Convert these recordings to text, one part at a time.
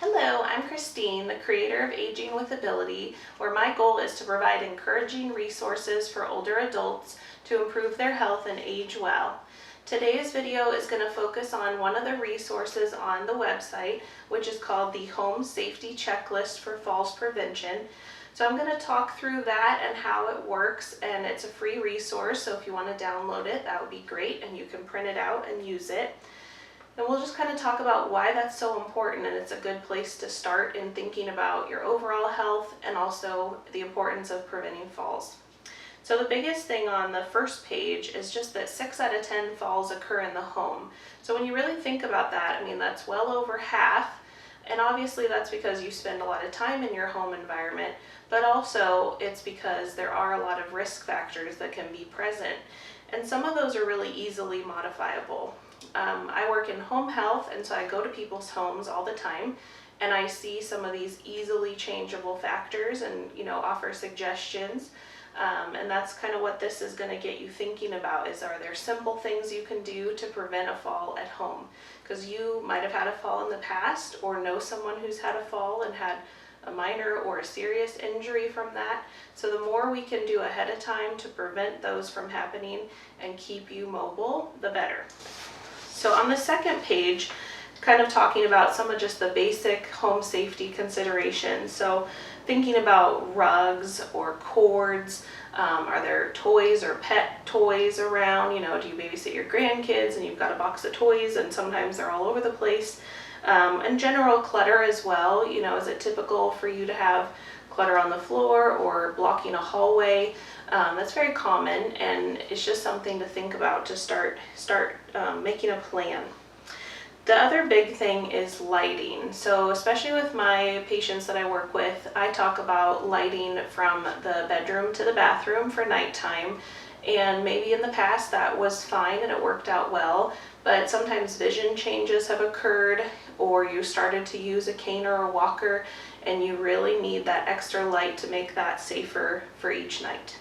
Hello, I'm Christine, the creator of Aging with Ability, where my goal is to provide encouraging resources for older adults to improve their health and age well. Today's video is going to focus on one of the resources on the website, which is called the Home Safety Checklist for Falls Prevention. So I'm going to talk through that and how it works, and it's a free resource, so if you want to download it, that would be great, and you can print it out and use it. And we'll just kind of talk about why that's so important, and it's a good place to start in thinking about your overall health and also the importance of preventing falls. So the biggest thing on the first page is just that 6 out of 10 falls occur in the home. So when you really think about that, I mean, that's well over half. And obviously that's because you spend a lot of time in your home environment, but also it's because there are a lot of risk factors that can be present. And some of those are really easily modifiable. I work in home health, and so I go to people's homes all the time, and I see some of these easily changeable factors and, offer suggestions. And that's kind of what this is going to get you thinking about is, are there simple things you can do to prevent a fall at home? Because you might have had a fall in the past or know someone who's had a fall and had a minor or a serious injury from that. So the more we can do ahead of time to prevent those from happening and keep you mobile, the better. So on the second page, kind of talking about some of just the basic home safety considerations. So thinking about rugs or cords, are there toys or pet toys around? Do you babysit your grandkids and you've got a box of toys and sometimes they're all over the place? And general clutter as well. Is it typical for you to have clutter on the floor or blocking a hallway? That's very common, and it's just something to think about to start making a plan. The other big thing is lighting. So especially with my patients that I work with, I talk about lighting from the bedroom to the bathroom for nighttime. And maybe in the past that was fine and it worked out well, but sometimes vision changes have occurred, or you started to use a cane or a walker, and you really need that extra light to make that safer for each night.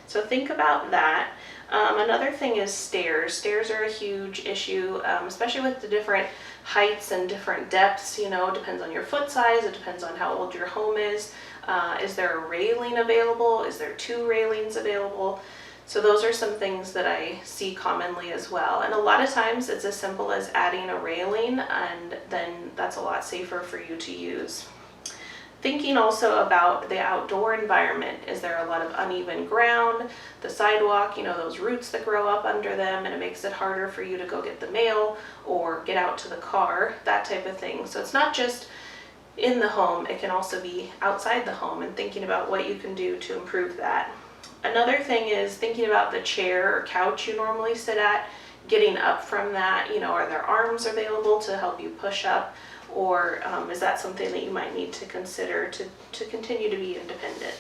So think about that. Another thing is stairs. Stairs are a huge issue, especially with the different heights and different depths. It depends on your foot size, it depends on how old your home is. Is there a railing available? Is there 2 railings available? So those are some things that I see commonly as well. And a lot of times it's as simple as adding a railing, and then that's a lot safer for you to use. Thinking also about the outdoor environment. Is there a lot of uneven ground, the sidewalk, those roots that grow up under them, and it makes it harder for you to go get the mail or get out to the car, that type of thing. So it's not just in the home, it can also be outside the home, and thinking about what you can do to improve that. Another thing is thinking about the chair or couch you normally sit at, getting up from that. Are there arms available to help you push up? Or is that something that you might need to consider to continue to be independent?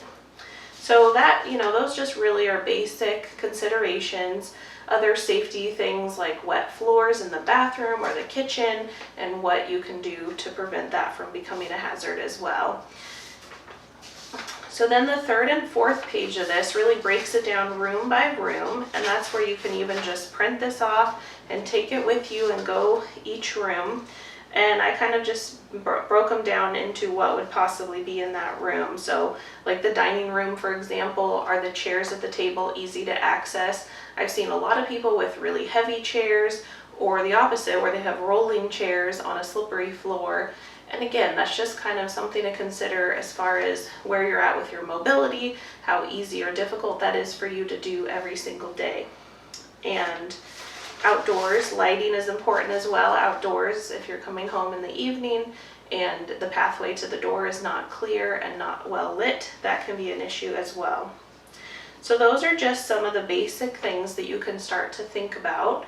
So that, those just really are basic considerations. Other safety things like wet floors in the bathroom or the kitchen, and what you can do to prevent that from becoming a hazard as well. So then the third and fourth page of this really breaks it down room by room, and that's where you can even just print this off and take it with you and go each room. And I kind of just broke them down into what would possibly be in that room. So like the dining room, for example, are the chairs at the table easy to access? I've seen a lot of people with really heavy chairs, or the opposite, where they have rolling chairs on a slippery floor. And again, that's just kind of something to consider as far as where you're at with your mobility, how easy or difficult that is for you to do every single day. And outdoors, lighting is important as well. Outdoors, if you're coming home in the evening and the pathway to the door is not clear and not well lit, that can be an issue as well. So those are just some of the basic things that you can start to think about,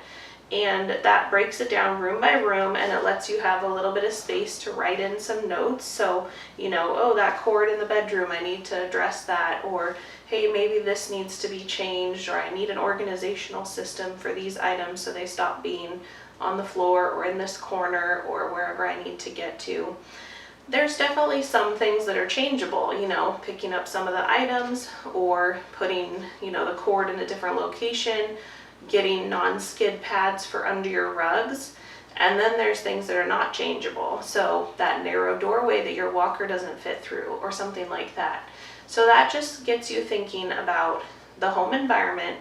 and that breaks it down room by room, and it lets you have a little bit of space to write in some notes. So, oh, that cord in the bedroom, I need to address that, or hey, maybe this needs to be changed, or I need an organizational system for these items so they stop being on the floor or in this corner or wherever I need to get to. There's definitely some things that are changeable, picking up some of the items or putting, the cord in a different location, getting non-skid pads for under your rugs. And then there's things that are not changeable. So that narrow doorway that your walker doesn't fit through or something like that. So that just gets you thinking about the home environment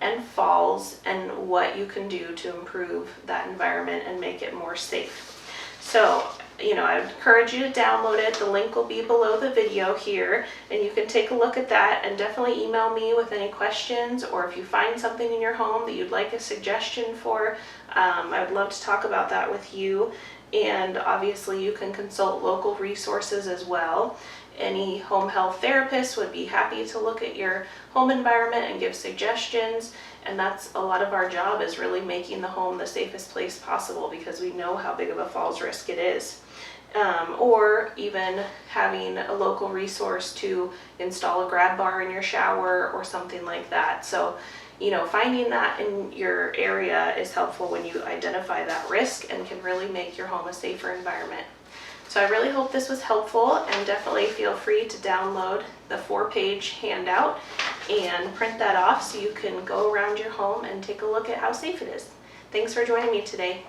and falls and what you can do to improve that environment and make it more safe. So, I would encourage you to download it. The link will be below the video here, and you can take a look at that and definitely email me with any questions, or if you find something in your home that you'd like a suggestion for, I would love to talk about that with you. And obviously you can consult local resources as well. Any home health therapist would be happy to look at your home environment and give suggestions. And that's a lot of our job, is really making the home the safest place possible, because we know how big of a falls risk it is. Or even having a local resource to install a grab bar in your shower or something like that. So, finding that in your area is helpful when you identify that risk and can really make your home a safer environment. So I really hope this was helpful, and definitely feel free to download the 4-page handout and print that off so you can go around your home and take a look at how safe it is. Thanks for joining me today.